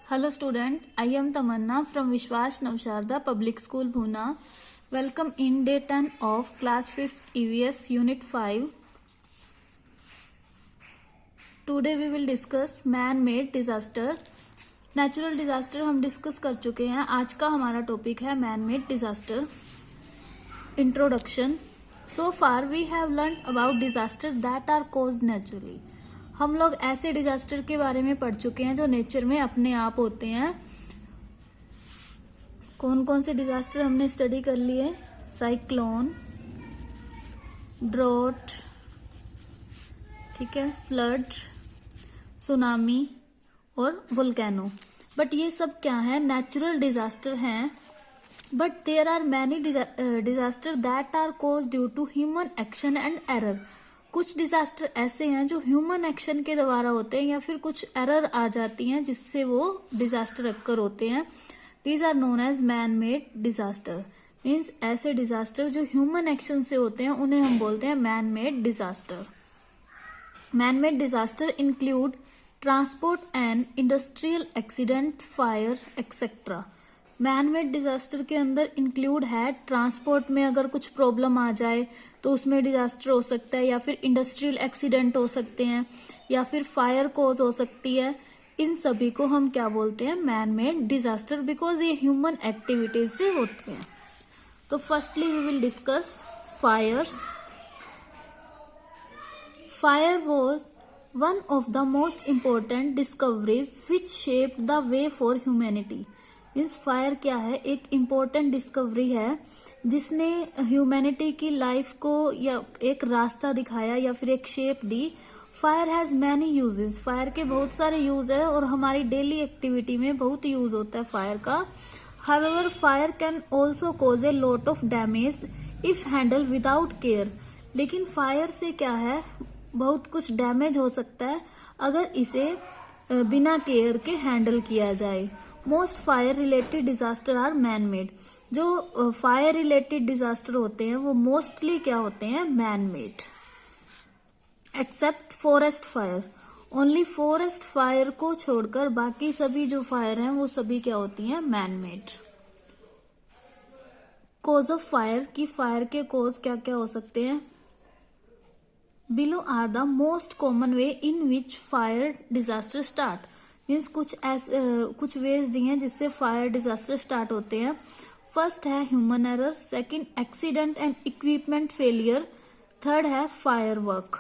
Hello student, I am Tamanna from Vishwas Navsharda Public School Bhuna. Welcome in day 10 of class 5th EVS unit 5. Today we will discuss man-made disaster. Natural disaster हम discuss कर चुके हैं. आज का हमारा topic है man-made disaster. Introduction. So far we have learned about disasters that are caused naturally. हम लोग ऐसे डिजास्टर के बारे में पढ़ चुके हैं जो नेचर में अपने आप होते हैं. कौन कौन से डिजास्टर हमने स्टडी कर लिए? साइक्लोन, ड्रॉट, ठीक है, फ्लड, सुनामी और वोल्केनो. बट ये सब क्या है? नेचुरल डिजास्टर हैं. But there are many disaster that are cause due to human action and error. कुछ डिजास्टर ऐसे हैं जो ह्यूमन एक्शन के द्वारा होते हैं या फिर कुछ एरर आ जाती हैं जिससे वो डिजास्टर अक्कर होते हैं. These are known as man made disaster. Means ऐसे डिजास्टर जो ह्यूमन एक्शन से होते हैं उन्हें हम बोलते हैं man made disaster. Man made disaster include transport and industrial accident, fire etcetera. Man made disaster के अंदर इंक्लूड है ट्रांसपोर्ट में अगर कुछ प्रॉब्लम आ जाए तो उसमें डिजास्टर हो सकता है, या फिर इंडस्ट्रियल एक्सीडेंट हो सकते हैं, या फिर फायर कॉज हो सकती है. इन सभी को हम क्या बोलते हैं? मैन मेड डिजास्टर, बिकॉज ये ह्यूमन एक्टिविटीज से होते हैं. तो firstly we will discuss fires. Fire was one of the most important discoveries which shaped the way for humanity. Means fire क्या है? एक इम्पोर्टेंट डिस्कवरी है जिसने ह्यूमैनिटी की लाइफ को या एक रास्ता दिखाया या फिर एक shape the. Fire has many uses. Fire के बहुत सारे यूज है और हमारी डेली एक्टिविटी में बहुत यूज होता है फायर का. However fire can also cause a lot of damage if handle without care. लेकिन फायर से क्या है? बहुत कुछ डैमेज हो सकता है अगर इसे बिना केयर के हैंडल किया जाए. Most fire related disaster are man made. जो फायर रिलेटेड डिजास्टर होते हैं वो मोस्टली क्या होते हैं? Man made. Except forest fire. Only forest fire को छोड़कर बाकी सभी जो फायर हैं वो सभी क्या होती हैं? Man made. Cause of fire की फायर के कॉज क्या क्या हो सकते हैं? Below are the most common way in which fire disaster start. Means कुछ वेज दिए हैं जिससे फायर डिजास्टर स्टार्ट होते हैं. फर्स्ट है human error, second accident and equipment failure, third है fire work.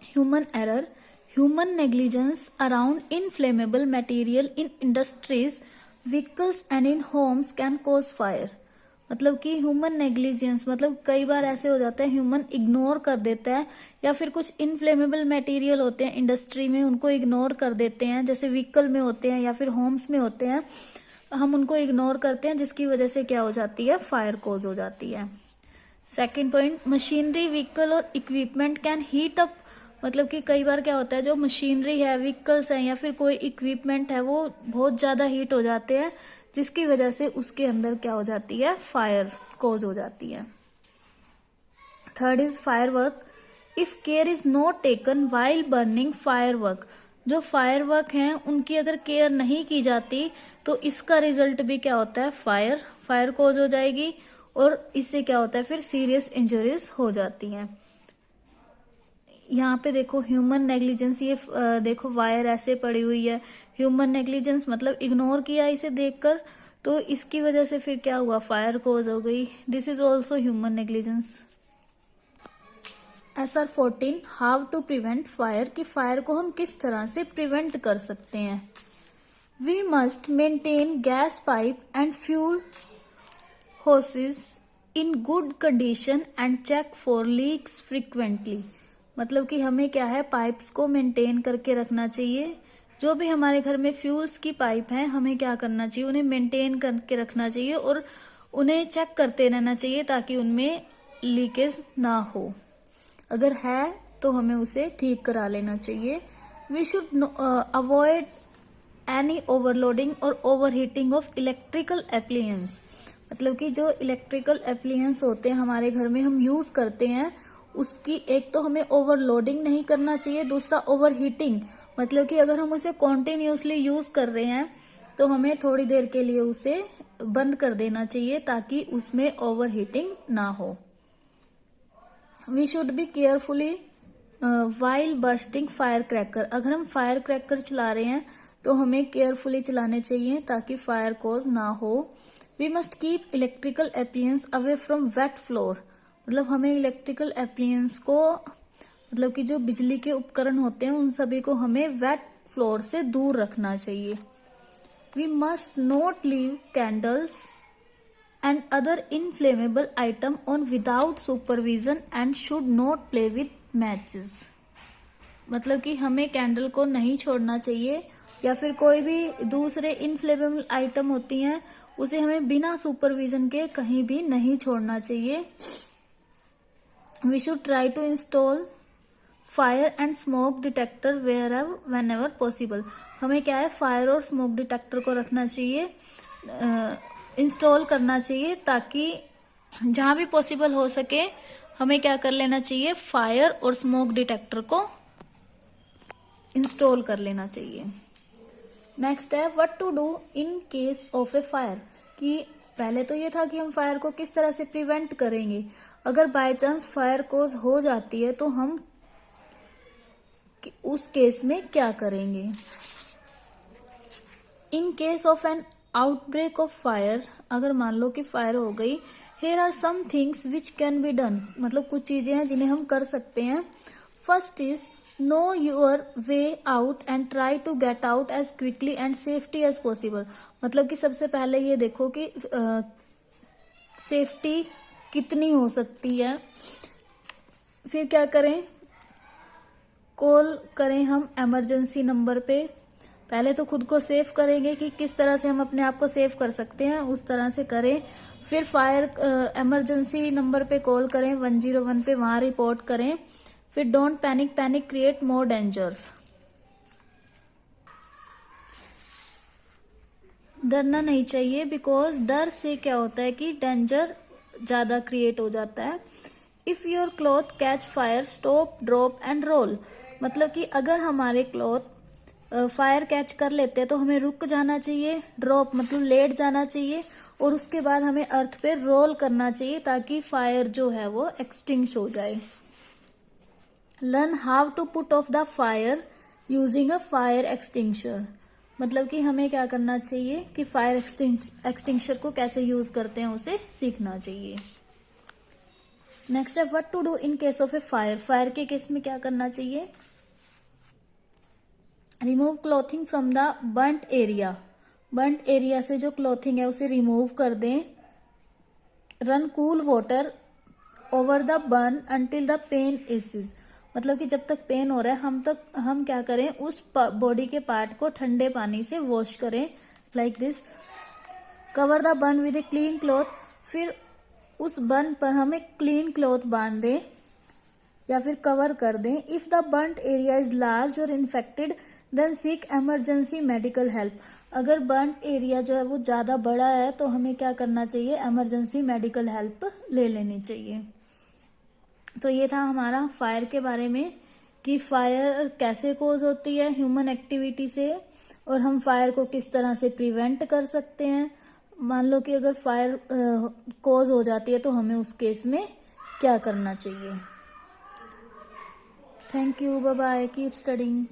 Human error, human negligence around inflammable material in industries, vehicles and in homes can cause fire. मतलब कि human negligence मतलब कई बार ऐसे हो जाता है ह्यूमन इग्नोर कर देता है या फिर कुछ इनफ्लेमेबल मटेरियल होते हैं इंडस्ट्री में उनको इग्नोर कर देते हैं, जैसे व्हीकल में होते हैं या फिर होम्स में होते हैं, हम उनको इग्नोर करते हैं जिसकी वजह से क्या हो जाती है? फायर कॉज हो जाती है. सेकेंड पॉइंट, मशीनरी, व्हीकल और इक्विपमेंट कैन हीट अप. मतलब कि कई बार क्या होता है जो मशीनरी है, व्हीकल्स है या फिर कोई इक्विपमेंट है वो बहुत ज्यादा हीट हो जाते हैं जिसकी वजह से उसके अंदर क्या हो जाती है? फायर कॉज हो जाती है. Third is fire work. If care is not taken while burning fire work. जो फायर वर्क हैं उनकी अगर केयर नहीं की जाती तो इसका रिजल्ट भी क्या होता है? फायर कॉज हो जाएगी और इससे क्या होता है? फिर सीरियस इंजरीज हो जाती हैं. यहाँ पे देखो ह्यूमन नेग्लिजेंस, ये देखो वायर ऐसे पड़ी हुई है. ह्यूमन नेग्लिजेंस मतलब इग्नोर किया इसे देखकर, तो इसकी वजह से फिर क्या हुआ? फायर कॉज हो गई. This is also human negligence. SR14 how to prevent fire. कि फायर को हम किस तरह से प्रिवेंट कर सकते हैं? We must maintain gas pipe and fuel hoses in good condition and check for leaks frequently. मतलब कि हमें क्या है? पाइप्स को मेंटेन करके रखना चाहिए. जो भी हमारे घर में फ्यूल्स की पाइप है हमें क्या करना चाहिए? उन्हें मेंटेन करके रखना चाहिए और उन्हें चेक करते रहना चाहिए ताकि उनमें लीकेज ना हो. अगर है तो हमें उसे ठीक करा लेना चाहिए. We should avoid any overloading और ओवरहीटिंग ऑफ इलेक्ट्रिकल एप्लियंस. मतलब कि जो इलेक्ट्रिकल एप्लियंस होते हैं हमारे घर में हम यूज करते हैं उसकी एक तो हमें ओवरलोडिंग नहीं करना चाहिए, दूसरा ओवरहीटिंग मतलब कि अगर हम उसे कॉन्टिन्यूसली यूज कर रहे हैं तो हमें थोड़ी देर के लिए उसे बंद कर देना चाहिए ताकि उसमें ओवर हीटिंग ना हो। We should be carefully while bursting fire cracker. अगर हम फायर क्रैकर चला रहे हैं तो हमें केयरफुली चलाने चाहिए ताकि फायर कॉज ना हो। We must keep electrical appliances away from wet floor. मतलब हमें इलेक्ट्रिकल एप्लियंस को, मतलब कि जो बिजली के उपकरण होते हैं उन सभी को हमें वेट फ्लोर से दूर रखना चाहिए। We must not leave candles and other inflammable item on without supervision and should not play with matches. मतलब कि हमें कैंडल को नहीं छोड़ना चाहिए या फिर कोई भी दूसरे इनफ्लेमेबल आइटम होती हैं उसे हमें बिना सुपरविजन के कहीं भी नहीं छोड़ना चाहिए। We should try to install fire and smoke detector whenever possible. हमें क्या है, फायर और स्मोक डिटेक्टर को रखना चाहिए, इंस्टॉल करना चाहिए ताकि जहां भी पॉसिबल हो सके हमें क्या कर लेना चाहिए, फायर और स्मोक डिटेक्टर को इंस्टॉल कर लेना चाहिए। नेक्स्ट है what to do in case of a fire. कि पहले तो ये था कि हम फायर को किस तरह से प्रिवेंट करेंगे। अगर बाय चांस फायर कोज हो जाती है तो हम उस केस में क्या करेंगे। In case of an outbreak of fire, अगर मान लो कि फायर हो गई, here are some things which can be done. मतलब कुछ चीजें हैं जिन्हें हम कर सकते हैं। First is know your way out and try to get out as quickly and safety as possible. मतलब कि सबसे पहले ये देखो कि सेफ्टी कितनी हो सकती है। फिर क्या करें, कॉल करें हम इमरजेंसी नंबर पे। पहले तो खुद को सेफ करेंगे कि किस तरह से हम अपने आप को सेफ कर सकते हैं, उस तरह से करें। फिर फायर इमरजेंसी नंबर पे कॉल करें 101 पे, वहां रिपोर्ट करें। फिर don't panic, panic create more dangers. डरना नहीं चाहिए बिकॉज डर से क्या होता है कि डेंजर ज्यादा क्रिएट हो जाता है। If your cloth catch fire stop drop and roll. मतलब कि अगर हमारे क्लॉथ फायर कैच कर लेते हैं तो हमें रुक जाना चाहिए, ड्रॉप मतलब लेट जाना चाहिए, और उसके बाद हमें अर्थ पे रोल करना चाहिए ताकि फायर जो है वो एक्सटिंग्विश हो जाए। Learn how to put off the fire using a fire extinguisher. मतलब कि हमें क्या करना चाहिए कि फायर एक्सटिंग्विशर को कैसे यूज करते हैं उसे सीखना चाहिए। नेक्स्ट है what to do in case of a fire. Fire के केस में क्या करना चाहिए, remove clothing from the burnt area. Burnt area से जो क्लॉथिंग है उसे रिमूव कर दें। Run cool water over the burn until the pain eases. मतलब कि जब तक पेन हो रहा है हम क्या करें, उस बॉडी के पार्ट को ठंडे पानी से वॉश करें like this. Cover the burn with a clean cloth. फिर उस बर्न पर हम एक क्लीन क्लॉथ बांध दें या फिर कवर कर दें। If the burnt area is large और infected then seek emergency medical help. अगर बर्न्ट एरिया जो है वो ज्यादा बड़ा है तो हमें क्या करना चाहिए, इमरजेंसी मेडिकल हेल्प ले लेनी चाहिए। तो ये था हमारा फायर के बारे में कि फायर कैसे कोज होती है ह्यूमन एक्टिविटी से, और हम फायर को किस तरह से प्रिवेंट कर सकते हैं। मान लो कि अगर फायर कोज हो जाती है तो हमें उस केस में क्या करना चाहिए। Thank you, bye bye, keep studying.